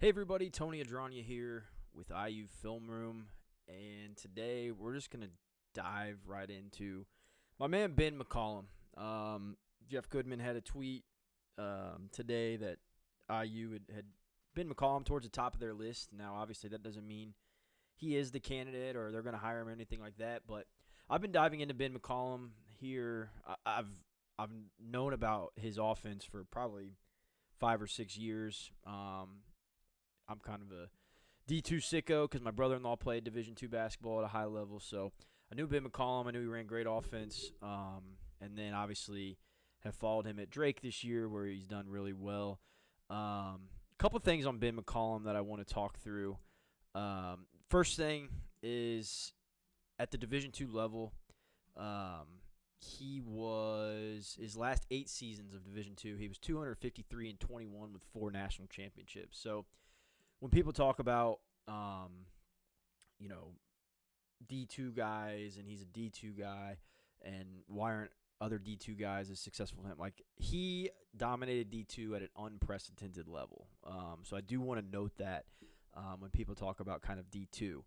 Hey everybody, Tony Adranya here with IU Film Room, and today we're just going to dive right into my man Ben McCollum. Jeff Goodman had a tweet today that IU had Ben McCollum towards the top of their list. Now, obviously, that doesn't mean he is the candidate or they're going to hire him or anything like that, but I've been diving into Ben McCollum here. I've known about his offense for probably 5 or 6 years. I'm kind of a D2 sicko because my brother-in-law played Division II basketball at a high level. So I knew Ben McCollum. I knew he ran great offense. And then obviously have followed him at Drake this year where he's done really well. A couple things on Ben McCollum that I want to talk through. First thing is at the Division II level, he was his last 8 seasons of Division II. He was 253-21 with 4 national championships. So when people talk about, D2 guys and he's a D2 guy and why aren't other D2 guys as successful as him? Like, he dominated D2 at an unprecedented level. So I do want to note that when people talk about kind of D2.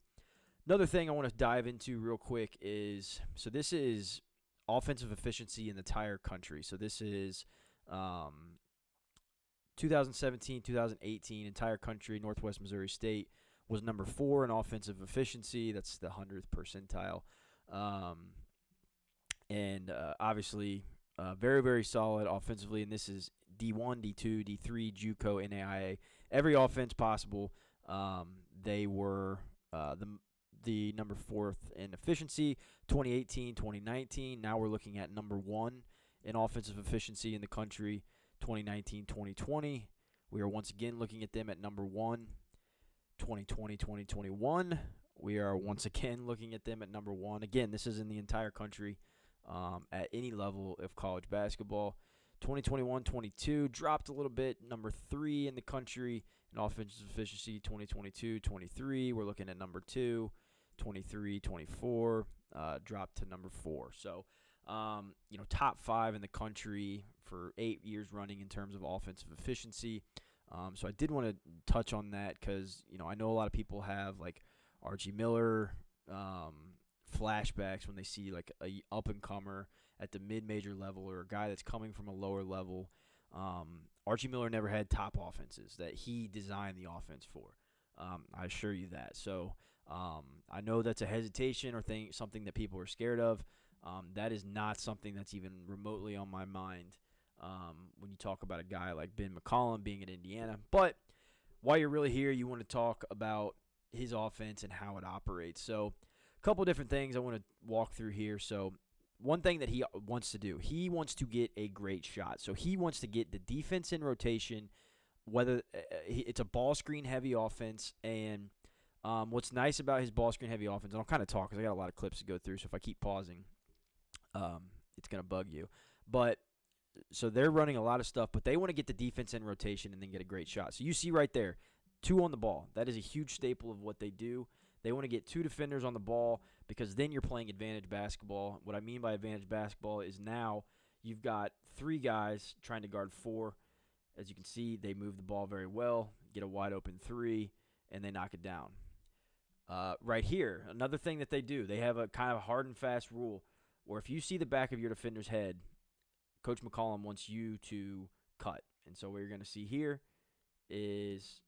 Another thing I want to dive into real quick is, so this is offensive efficiency in the entire country. So this is 2017, 2018, entire country, Northwest Missouri State was number 4 in offensive efficiency. That's the 100th percentile. Obviously, very, very solid offensively. And this is D1, D2, D3, JUCO, NAIA. Every offense possible, they were the number 4th in efficiency. 2018, 2019, now we're looking at number 1 in offensive efficiency in the country. 2019, 2020, we are once again looking at them at number 1. 2020, 2021, we are once again looking at them at number 1. Again, this is in the entire country at any level of college basketball. 2021, 22 dropped a little bit, number 3 in the country in offensive efficiency. 2022, 23, we're looking at number 2. 23, 24, dropped to number 4. So, top 5 in the country for 8 years running in terms of offensive efficiency. So I did want to touch on that because, I know a lot of people have like Archie Miller flashbacks when they see like a up-and-comer at the mid-major level or a guy that's coming from a lower level. Archie Miller never had top offenses that he designed the offense for. I assure you that. So I know that's a hesitation or something that people are scared of. That is not something that's even remotely on my mind when you talk about a guy like Ben McCollum being at Indiana. But while you're really here, you want to talk about his offense and how it operates. So a couple different things I want to walk through here. So one thing that he wants to do, he wants to get a great shot. So he wants to get the defense in rotation, whether it's a ball screen heavy offense. And what's nice about his ball screen heavy offense, and I'll kind of talk because I got a lot of clips to go through, so if I keep pausing, it's going to bug you. But so they're running a lot of stuff, but they want to get the defense in rotation and then get a great shot. So you see right there, 2 on the ball. That is a huge staple of what they do. They want to get 2 defenders on the ball because then you're playing advantage basketball. What I mean by advantage basketball is now you've got 3 guys trying to guard 4. As you can see, they move the ball very well, get a wide open 3, and they knock it down. Right here, another thing that they do, they have a kind of hard and fast rule where if you see the back of your defender's head, Coach McCollum wants you to cut. And so what you're going to see here is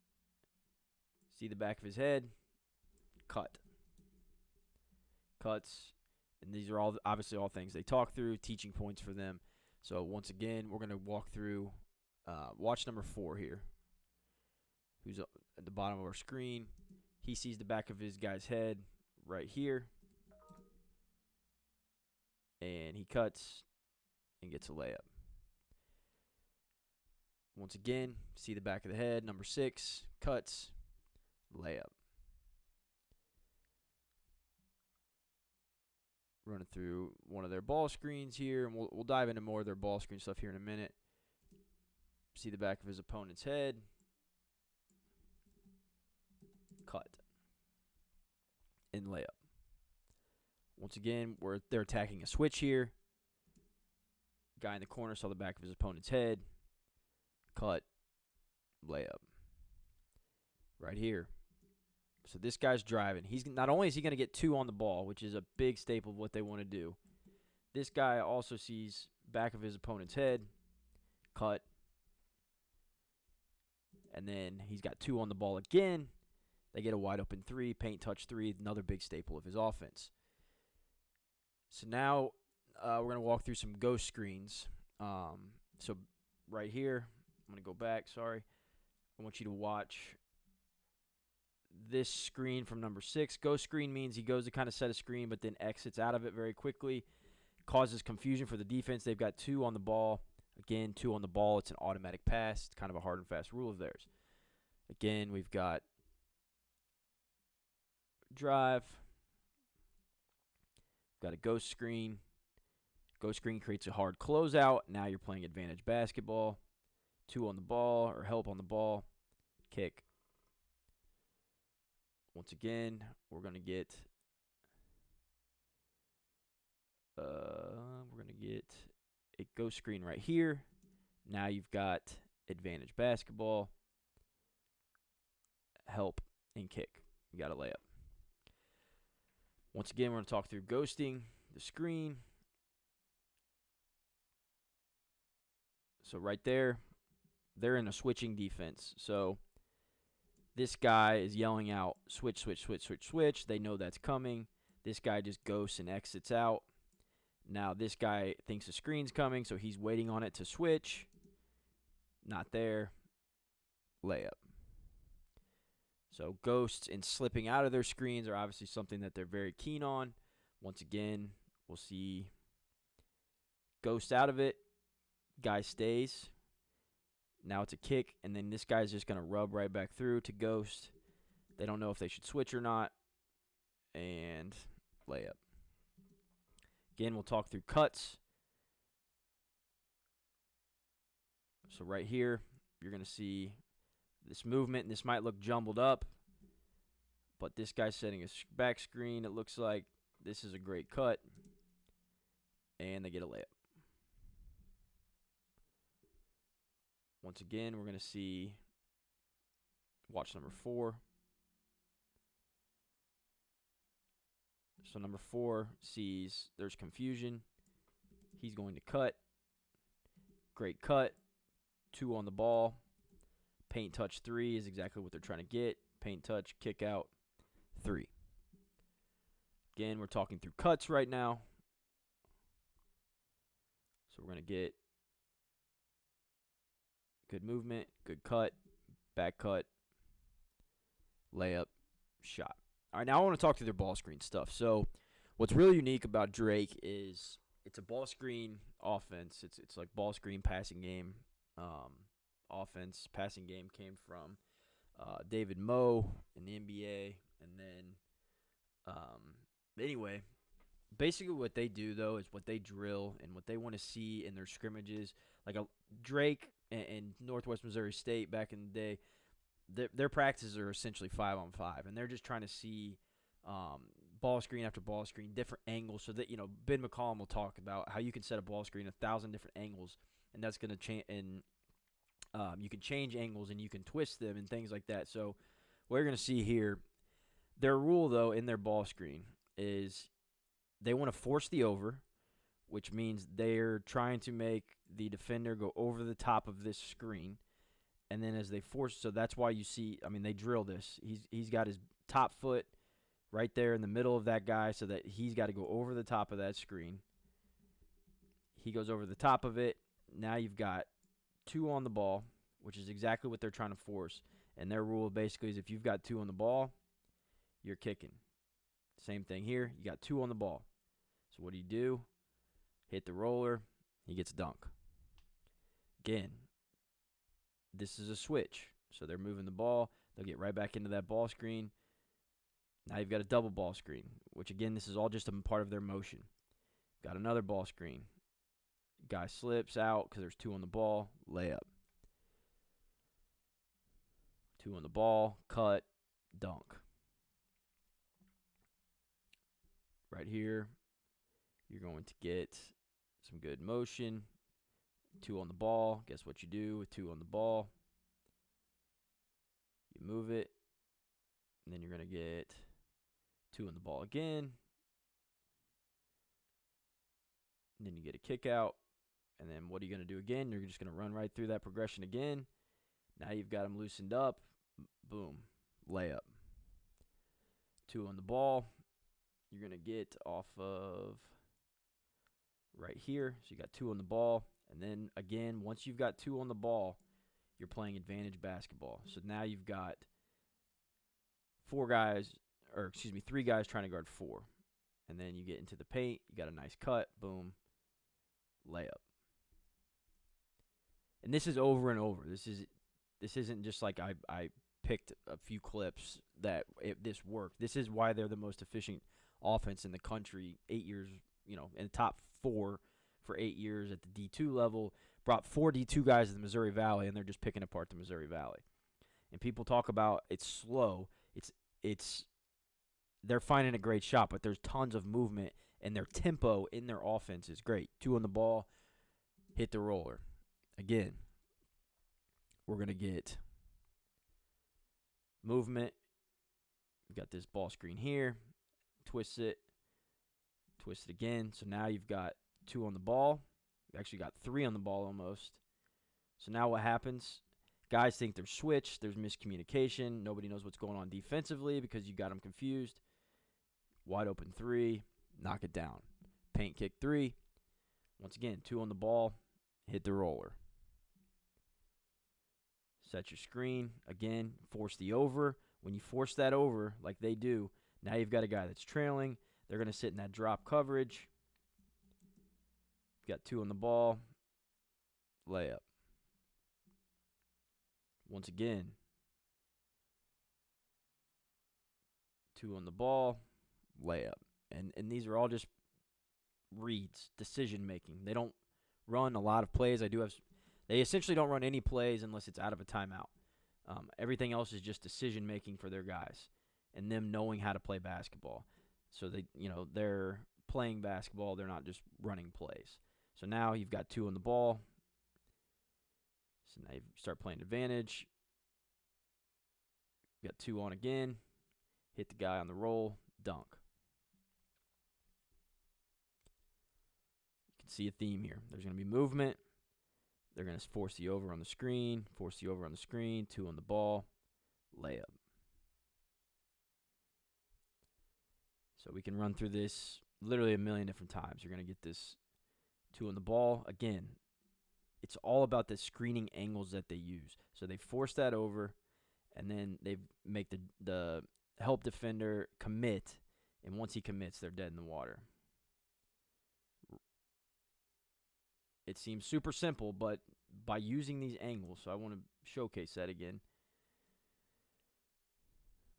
see the back of his head, cut. Cuts. And these are all obviously all things they talk through, teaching points for them. So once again, we're going to walk through watch number 4 here, who's at the bottom of our screen. He sees the back of his guy's head right here, and he cuts and gets a layup. Once again, see the back of the head, number 6, cuts, layup. Running through one of their ball screens here, and we'll dive into more of their ball screen stuff here in a minute. See the back of his opponent's head, cut, and layup. Once again, they're attacking a switch here. Guy in the corner saw the back of his opponent's head, cut, layup. right here. So this guy's driving. He's not only is he going to get 2 on the ball, which is a big staple of what they want to do. This guy also sees back of his opponent's head, cut, and then he's got 2 on the ball again. They get a wide open 3, paint touch 3, another big staple of his offense. So now we're going to walk through some ghost screens. So right here, I'm going to go back, sorry. I want you to watch this screen from number 6. Ghost screen means he goes to kind of set a screen but then exits out of it very quickly. Causes confusion for the defense. They've got 2 on the ball. Again, 2 on the ball. It's an automatic pass. It's kind of a hard and fast rule of theirs. Again, we've got drive. We've got a ghost screen. Ghost screen creates a hard closeout. Now you're playing advantage basketball. 2 on the ball or help on the ball. Kick. Once again, we're going to get a ghost screen right here. Now you've got advantage basketball, help, and kick. You got a layup. Once again, we're going to talk through ghosting, the screen. So right there, they're in a switching defense. So this guy is yelling out, switch, switch, switch, switch, switch. They know that's coming. This guy just ghosts and exits out. Now this guy thinks the screen's coming, so he's waiting on it to switch. Not there. Layup. So ghosts and slipping out of their screens are obviously something that they're very keen on. Once again, we'll see ghost out of it. Guy stays. Now it's a kick, and then this guy's just going to rub right back through to ghost. They don't know if they should switch or not. And layup. Again, we'll talk through cuts. So right here, you're going to see this movement, and this might look jumbled up. But this guy's setting a back screen. It looks like this is a great cut. And they get a layup. Once again, we're going to see, watch number 4. So number 4 sees there's confusion. He's going to cut. Great cut. 2 on the ball. Paint touch 3 is exactly what they're trying to get. Paint touch, kick out, 3. Again, we're talking through cuts right now. So we're going to get good movement, good cut, back cut, layup, shot. All right, now I want to talk through their ball screen stuff. So what's really unique about Drake is it's a ball screen offense. It's like ball screen passing game offense. Passing game came from David Moe in the NBA. And then anyway, basically what they do, though, is what they drill and what they want to see in their scrimmages. Like Drake and Northwest Missouri State back in the day, their practices are essentially 5-on-5, and they're just trying to see ball screen after ball screen, different angles, so that, Ben McCollum will talk about how you can set a ball screen 1,000 different angles, and that's going to change, and you can change angles and you can twist them and things like that. So what you're going to see here, their rule, though, in their ball screen is they want to force the over, which means they're trying to make the defender go over the top of this screen. And then as they force, so that's why you see, they drill this. He's got his top foot right there in the middle of that guy so that he's got to go over the top of that screen. He goes over the top of it. Now you've got 2 on the ball, which is exactly what they're trying to force. And their rule basically is if you've got 2 on the ball, you're kicking. Same thing here. You got 2 on the ball. So what do? Hit the roller. He gets a dunk. Again, this is a switch. So they're moving the ball. They'll get right back into that ball screen. Now you've got a double ball screen, which, again, this is all just a part of their motion. Got another ball screen. Guy slips out because there's 2 on the ball. Layup. 2 on the ball. Cut. Dunk. Right here, you're going to get some good motion. 2 on the ball. Guess what you do with 2 on the ball? You move it. And then you're going to get 2 on the ball again. And then you get a kick out. And then what are you going to do again? You're just going to run right through that progression again. Now you've got them loosened up. Boom. Layup. 2 on the ball. You're going to get off of right here. So you got 2 on the ball. And then again, once you've got 2 on the ball, you're playing advantage basketball. So now you've got 3 guys trying to guard 4. And then you get into the paint. You got a nice cut. Boom. Layup. And this is over and over. This isn't just like I picked a few clips that this worked. This is why they're the most efficient offense in the country. 8 years, in the top 4 for 8 years at the D2 level. Brought 4 D2 guys to the Missouri Valley, and they're just picking apart the Missouri Valley. And people talk about it's slow. They're finding a great shot, but there's tons of movement, and their tempo in their offense is great. 2 on the ball, hit the roller. Again, we're going to get movement. We've got this ball screen here. Twist it again. So now you've got 2 on the ball. You actually got 3 on the ball almost. So now what happens? Guys think they're switched. There's miscommunication. Nobody knows what's going on defensively because you got them confused. Wide open 3. Knock it down. Paint kick 3. Once again, 2 on the ball. Hit the roller. Set your screen. Again, force the over. When you force that over, like they do, now you've got a guy that's trailing. They're going to sit in that drop coverage. You've got 2 on the ball. Layup. Once again, 2 on the ball. Layup. And these are all just reads, decision making. They don't run a lot of plays. They essentially don't run any plays unless it's out of a timeout. Everything else is just decision making for their guys and them knowing how to play basketball. So they're playing basketball. They're not just running plays. So now you've got 2 on the ball. So now you start playing advantage. You got 2 on again. Hit the guy on the roll. Dunk. You can see a theme here. There's going to be movement. They're going to force the over on the screen. 2 on the ball. Layup. So we can run through this literally a million different times. You're going to get this 2 on the ball. Again, it's all about the screening angles that they use. So they force that over, and then they make the help defender commit. And once he commits, they're dead in the water. It seems super simple, but by using these angles, so I want to showcase that again.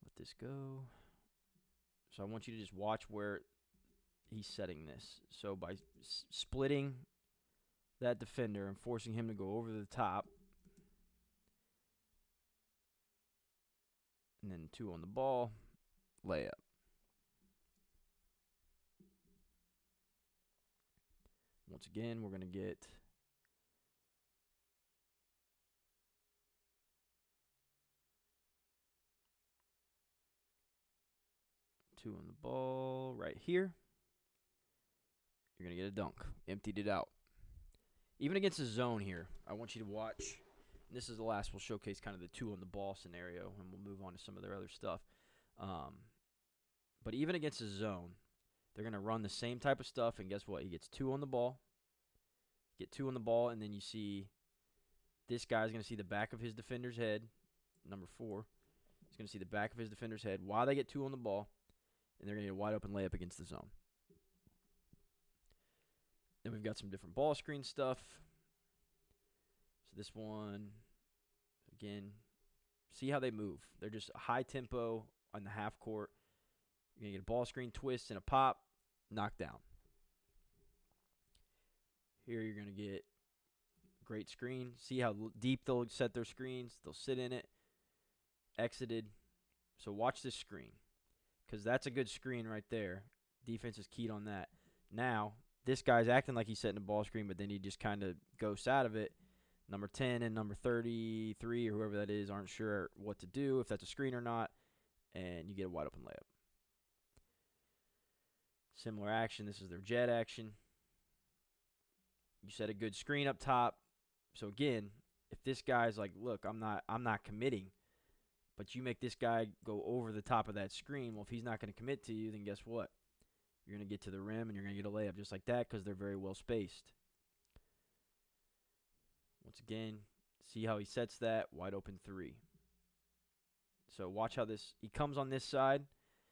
Let this go. So I want you to just watch where he's setting this. So by splitting that defender and forcing him to go over the top, and then 2 on the ball, layup. Once again, we're going to get two on the ball right here. You're going to get a dunk. Emptied it out. Even against the zone here, I want you to watch. This is the last. We'll showcase kind of the 2 on the ball scenario, and we'll move on to some of their other stuff. But even against the zone, they're going to run the same type of stuff, and guess what? He gets 2 on the ball. Get 2 on the ball, and then you see this guy's going to see the back of his defender's head, number 4. He's going to see the back of his defender's head while they get 2 on the ball, and they're going to get a wide open layup against the zone. Then we've got some different ball screen stuff. So this one, again, see how they move. They're just high tempo on the half court. You're going to get a ball screen twist and a pop, knockdown. Here you're going to get great screen. See how deep they'll set their screens. They'll sit in it. Exited. So watch this screen because that's a good screen right there. Defense is keyed on that. Now, this guy's acting like he's setting a ball screen, but then he just kind of ghosts out of it. Number 10 and number 33 or whoever that is aren't sure what to do, if that's a screen or not, and you get a wide open layup. Similar action. This is their jet action. You set a good screen up top. So again, if this guy's like, look, I'm not committing, but you make this guy go over the top of that screen, well, if he's not going to commit to you, then guess what? You're going to get to the rim and you're going to get a layup just like that because they're very well spaced. Once again, see how he sets that. Wide open three. So watch how he comes on this side.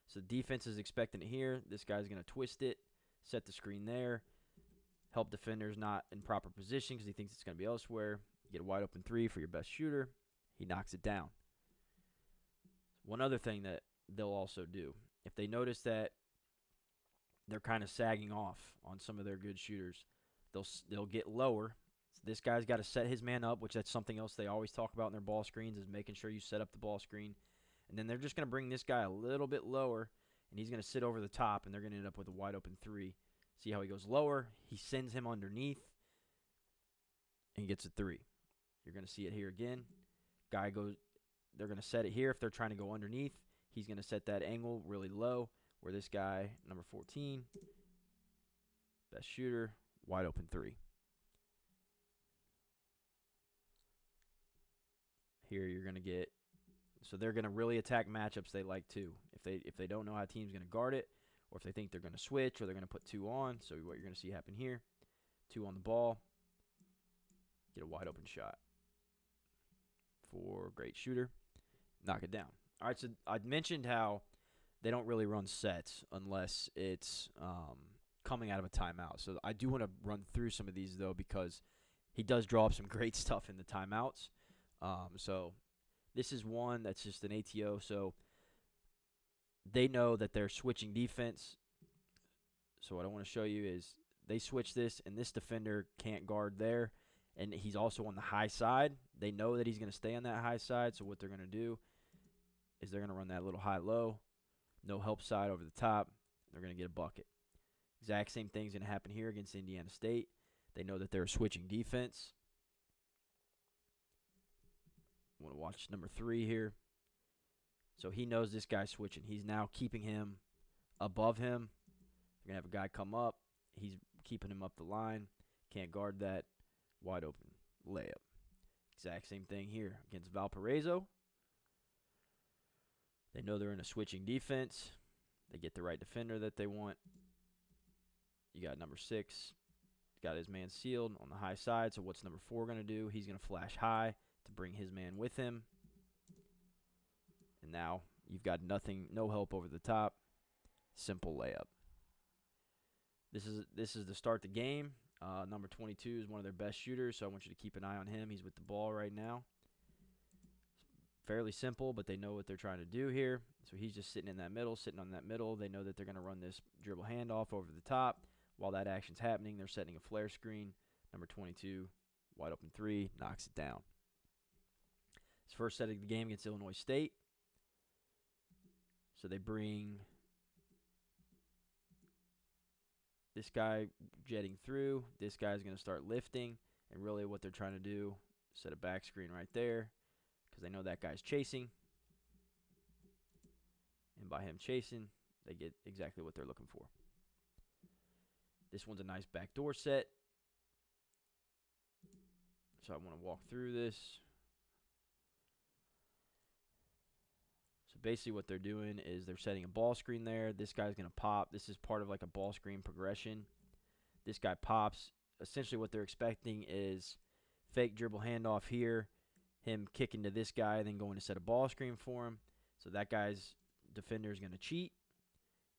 So the defense is expecting it here. This guy's going to twist it, set the screen there, help defenders not in proper position because he thinks it's going to be elsewhere. You get a wide open three for your best shooter. He knocks it down. One other thing that they'll also do, if they notice that they're kind of sagging off on some of their good shooters, they'll get lower. So this guy's got to set his man up, which that's something else they always talk about in their ball screens is making sure you set up the ball screen. And then they're just going to bring this guy a little bit lower, and he's going to sit over the top, and they're going to end up with a wide open three. See how he goes lower? He sends him underneath and gets a three. You're going to see it here again. Guy goes. They're going to set it here if they're trying to go underneath. He's going to set that angle really low where this guy, number 14, best shooter, wide open three. Here you're going to get, so they're going to really attack matchups they like too. If they don't know how a team's going to guard it, or if they think they're going to switch, or they're going to put two on. So what you're going to see happen here, two on the ball, get a wide open shot for a great shooter. Knock it down. All right, so I mentioned how they don't really run sets unless it's coming out of a timeout. So I do want to run through some of these, though, because he does draw up some great stuff in the timeouts. So this is one that's just an ATO. So they know that they're switching defense. So what I want to show you is they switch this, and this defender can't guard there, and he's also on the high side. They know that he's going to stay on that high side, so what they're going to do is they're going to run that little high-low, no help side over the top. They're going to get a bucket. Exact same thing's going to happen here against Indiana State. They know that they're switching defense. I want to watch number 3 here. So he knows this guy's switching. He's now keeping him above him. They're going to have a guy come up. He's keeping him up the line. Can't guard that. Wide open layup. Exact same thing here against Valparaiso. They know they're in a switching defense. They get the right defender that they want. You got number 6. Got his man sealed on the high side. So what's number 4 going to do? He's going to flash high to bring his man with him. And now you've got nothing, no help over the top. Simple layup. This is to start the game. Number 22 is one of their best shooters, so I want you to keep an eye on him. He's with the ball right now. Fairly simple, but they know what they're trying to do here. So he's just sitting on that middle. They know that they're going to run this dribble handoff over the top. While that action's happening, they're setting a flare screen. Number 22, wide open 3, knocks it down. His first set of the game against Illinois State. So they bring this guy jetting through. This guy's going to start lifting. And really what they're trying to do, set a back screen right there because they know that guy's chasing. And by him chasing, they get exactly what they're looking for. This one's a nice backdoor set. So I want to walk through this. So basically what they're doing is they're setting a ball screen there. This guy's going to pop. This is part of like a ball screen progression. This guy pops. Essentially what they're expecting is fake dribble handoff here, him kicking to this guy, then going to set a ball screen for him. So that guy's defender is going to cheat.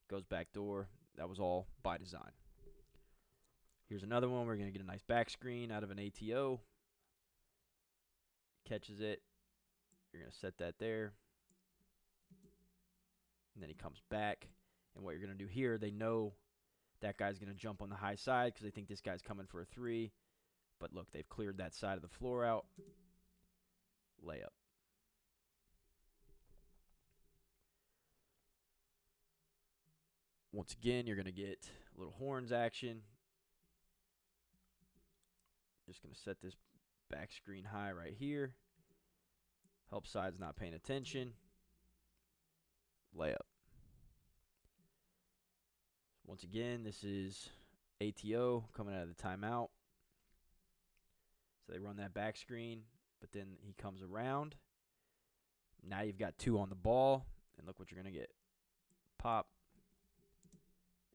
Goes back door. That was all by design. Here's another one. We're going to get a nice back screen out of an ATO. Catches it. You're going to set that there. And then he comes back. And what you're going to do here, they know that guy's going to jump on the high side because they think this guy's coming for a 3. But look, they've cleared that side of the floor out. Layup. Once again, you're going to get a little horns action. Just going to set this back screen high right here. Help side's not paying attention. layup. Once again, this is ATO coming out of the timeout. So they run that back screen, but then he comes around. Now you've got 2 on the ball, and look what you're going to get. Pop,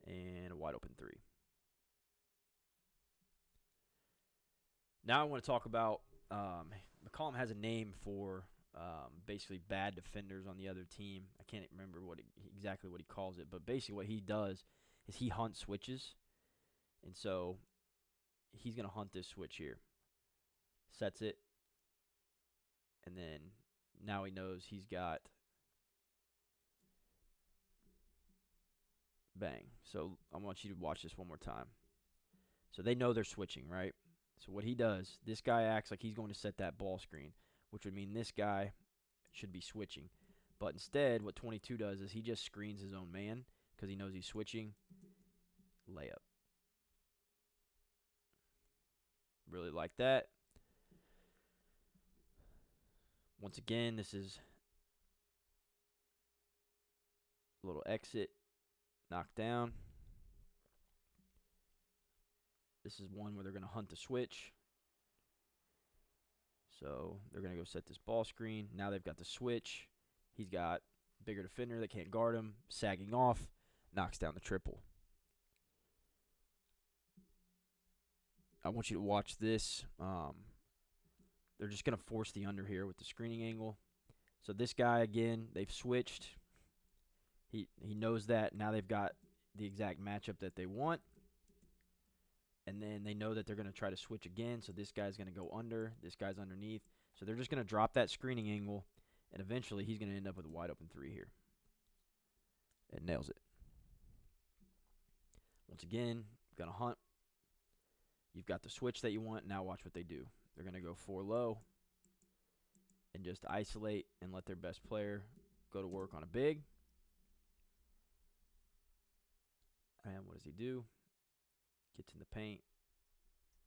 and a wide open 3. Now I want to talk about McCollum has a name for basically bad defenders on the other team. I can't remember exactly what he calls it, but basically what he does is he hunts switches. And so he's going to hunt this switch here. Sets it. And then now he knows he's got bang. So I want you to watch this one more time. So they know they're switching, right? So what he does, this guy acts like he's going to set that ball screen, which would mean this guy should be switching. But instead, what 22 does is he just screens his own man because he knows he's switching. Layup. Really like that. Once again, this is a little exit. Knock down. This is one where they're going to hunt the switch. So they're going to go set this ball screen. Now they've got the switch. He's got bigger defender. They can't guard him. Sagging off. Knocks down the triple. I want you to watch this. They're just going to force the under here with the screening angle. So this guy, again, they've switched. He knows that. Now they've got the exact matchup that they want. And then they know that they're going to try to switch again. So this guy's going to go under. This guy's underneath. So they're just going to drop that screening angle. And eventually he's going to end up with a wide open 3 here. And nails it. Once again, going to hunt. You've got the switch that you want. Now watch what they do. They're going to go 4 low. And just isolate and let their best player go to work on a big. And what does he do? Gets in the paint.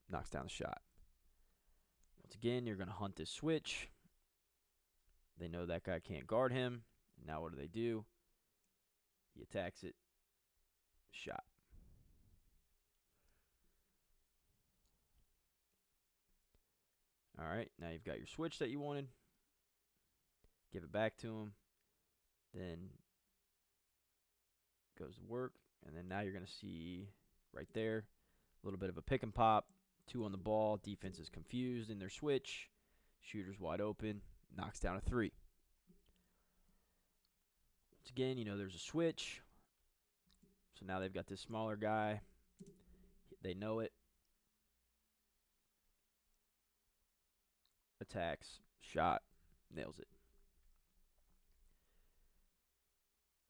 Knocks down the shot. Once again, you're going to hunt this switch. They know that guy can't guard him. Now what do? He attacks it. Shot. All right, now you've got your switch that you wanted. Give it back to him. Then goes to work. And then now you're going to see right there a little bit of a pick and pop. 2 on the ball. Defense is confused in their switch. Shooter's wide open. Knocks down a 3. Once again, you know there's a switch. So now they've got this smaller guy. They know it. Attacks. Shot. Nails it.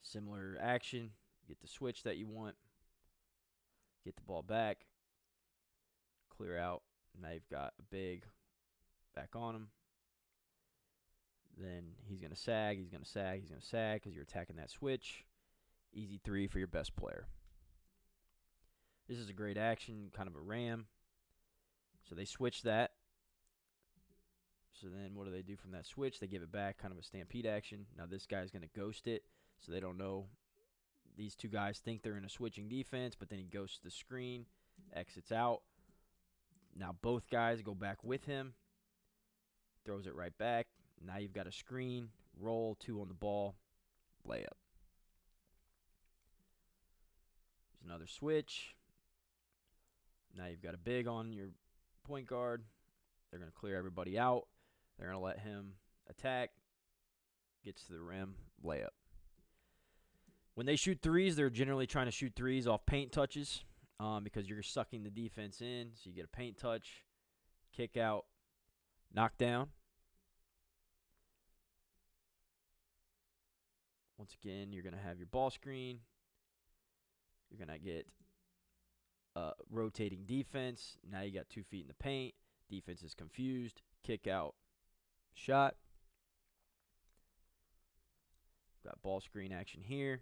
Similar action. Get the switch that you want. Get the ball back. Clear out. Now you've got a big back on him. Then he's going to sag. He's going to sag. He's going to sag because you're attacking that switch. Easy 3 for your best player. This is a great action, kind of a ram. So they switch that. So then what do from that switch? They give it back, kind of a stampede action. Now this guy's going to ghost it, so they don't know. These 2 guys think they're in a switching defense, but then he ghosts the screen, exits out. Now both guys go back with him. Throws it right back. Now you've got a screen, roll, 2 on the ball, layup. There's another switch. Now you've got a big on your point guard. They're going to clear everybody out. They're going to let him attack. Gets to the rim, layup. When they shoot threes, they're generally trying to shoot threes off paint touches because you're sucking the defense in. So you get a paint touch, kick out, knock down. Once again, you're going to have your ball screen. You're going to get rotating defense. Now you got 2 feet in the paint. Defense is confused. Kick out. Shot. Got ball screen action here.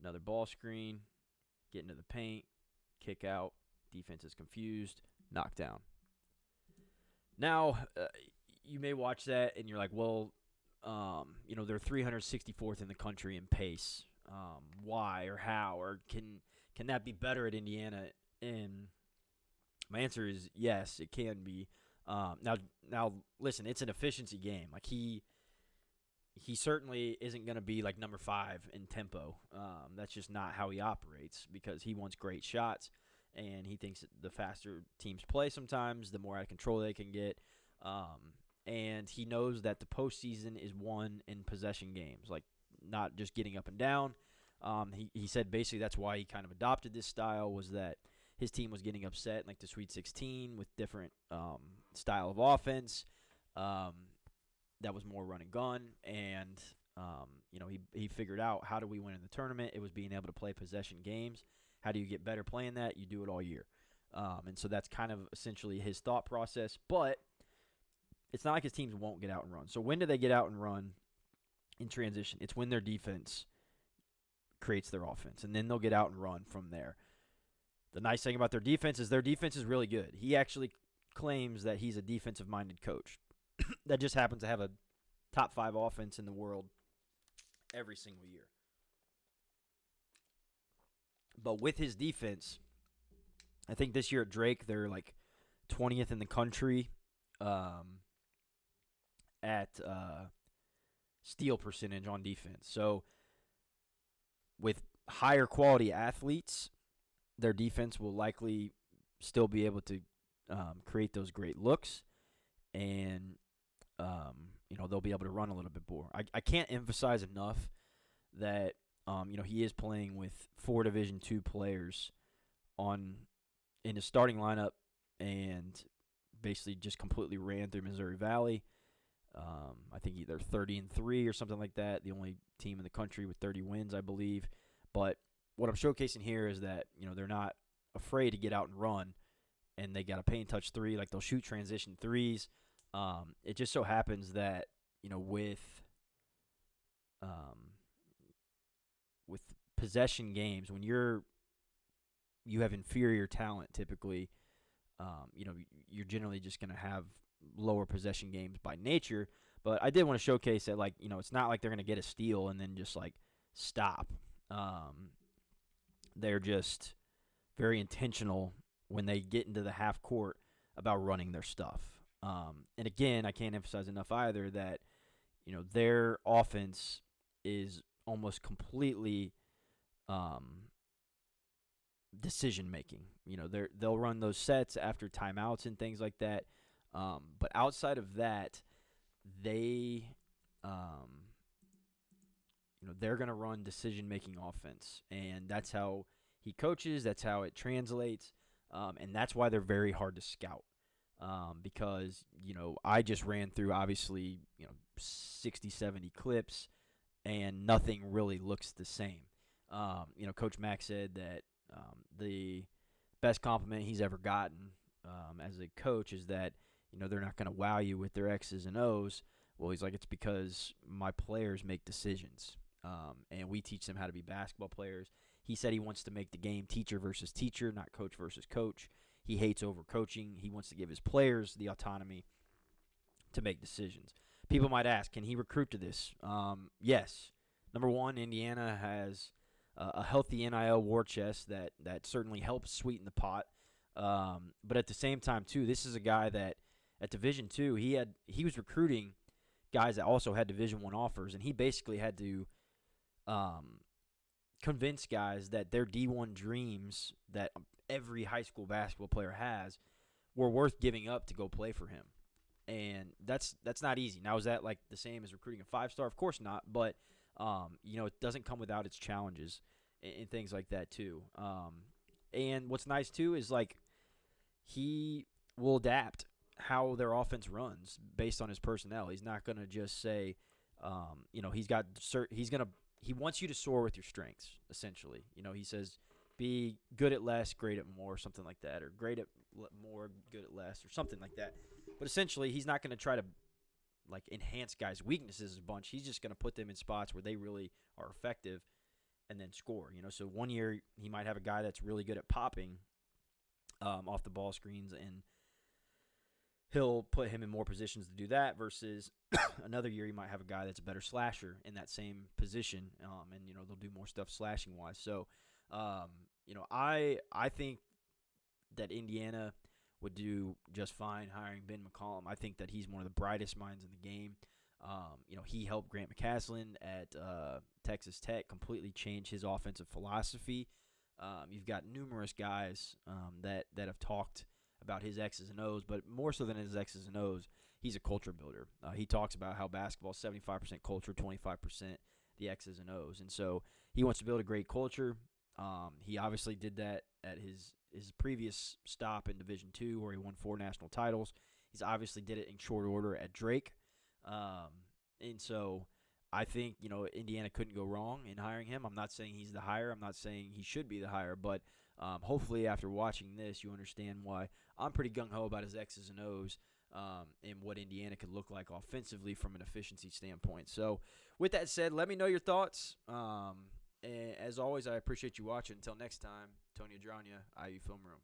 Another ball screen. Get into the paint. Kick out. Defense is confused. Knock down. Now, you may watch that and you're like, well, They're 364th in the country in pace. Why or how or can that be better at Indiana? And my answer is yes, it can be. Now, listen, it's an efficiency game. Like he certainly isn't going to be like number 5 in tempo. That's just not how he operates because he wants great shots, and he thinks that the faster teams play sometimes, the more out of control they can get. And he knows that the postseason is won in possession games, like not just getting up and down. He said basically that's why he kind of adopted this style, was that his team was getting upset in like the Sweet 16 with different style of offense. That was more run and gun, and he figured out how do we win in the tournament. It was being able to play possession games. How do you get better playing that? You do it all year, and so that's kind of essentially his thought process. But it's not like his teams won't get out and run. So when do they get out and run in transition? It's when their defense creates their offense, and then they'll get out and run from there. The nice thing about their defense is really good. He actually claims that he's a defensive-minded coach that just happens to have a top 5 offense in the world every single year. But with his defense, I think this year at Drake, they're like 20th in the country at steal percentage on defense. So with higher quality athletes, their defense will likely still be able to create those great looks, and they'll be able to run a little bit more. I can't emphasize enough that he is playing with 4 Division II players in his starting lineup, and basically just completely ran through Missouri Valley. I think either 30-3 or something like that. The only team in the country with 30 wins, I believe. But what I'm showcasing here is that they're not afraid to get out and run, and they got a paint touch 3, like they'll shoot transition 3s. It just so happens that with possession games, when you have inferior talent typically, you're generally just going to have lower possession games by nature. But I did want to showcase that, it's not like they're going to get a steal and then just stop. They're just very intentional when they get into the half court about running their stuff. And again, I can't emphasize enough either that their offense is almost completely decision making. They'll run those sets after timeouts and things like that. But outside of that, they're going to run decision-making offense, and that's how he coaches. That's how it translates, and that's why they're very hard to scout. Because I just ran through obviously 60, 70 clips, and nothing really looks the same. Coach Mack said that the best compliment he's ever gotten as a coach is that they're not going to wow you with their X's and O's. Well, he's like, it's because my players make decisions, and we teach them how to be basketball players. He said he wants to make the game teacher versus teacher, not coach versus coach. He hates overcoaching. He wants to give his players the autonomy to make decisions. People might ask, can he recruit to this? Yes. Number one, Indiana has a healthy NIL war chest that certainly helps sweeten the pot. But at the same time, too, this is a guy that at Division II, he was recruiting guys that also had Division I offers, and he basically had to convince guys that their D1 dreams that every high school basketball player has were worth giving up to go play for him. And that's not easy. Now, is that the same as recruiting a 5-star? Of course not, but it doesn't come without its challenges and things like that too. And what's nice too is he will adapt how their offense runs based on his personnel. He's not going to just say, he wants you to soar with your strengths, essentially. He says, be good at less, great at more, something like that, or great at more, good at less, or something like that. But essentially, he's not going to try to enhance guys' weaknesses a bunch. He's just going to put them in spots where they really are effective and then score. So one year he might have a guy that's really good at popping off the ball screens, and he'll put him in more positions to do that versus another year he might have a guy that's a better slasher in that same position, and they'll do more stuff slashing wise. So, I think that Indiana would do just fine hiring Ben McCollum. I think that he's one of the brightest minds in the game. He helped Grant McCasland at Texas Tech completely change his offensive philosophy. You've got numerous guys that have talked about his X's and O's, but more so than his X's and O's, he's a culture builder. He talks about how basketball is 75% culture, 25% the X's and O's. And so he wants to build a great culture. He obviously did that at his previous stop in Division II where he won 4 national titles. He's obviously did it in short order at Drake. And so I think, Indiana couldn't go wrong in hiring him. I'm not saying he's the hire. I'm not saying he should be the hire. But hopefully after watching this, you understand why I'm pretty gung-ho about his X's and O's and what Indiana could look like offensively from an efficiency standpoint. So with that said, let me know your thoughts. And as always, I appreciate you watching. Until next time, Tony Adrania, IU Film Room.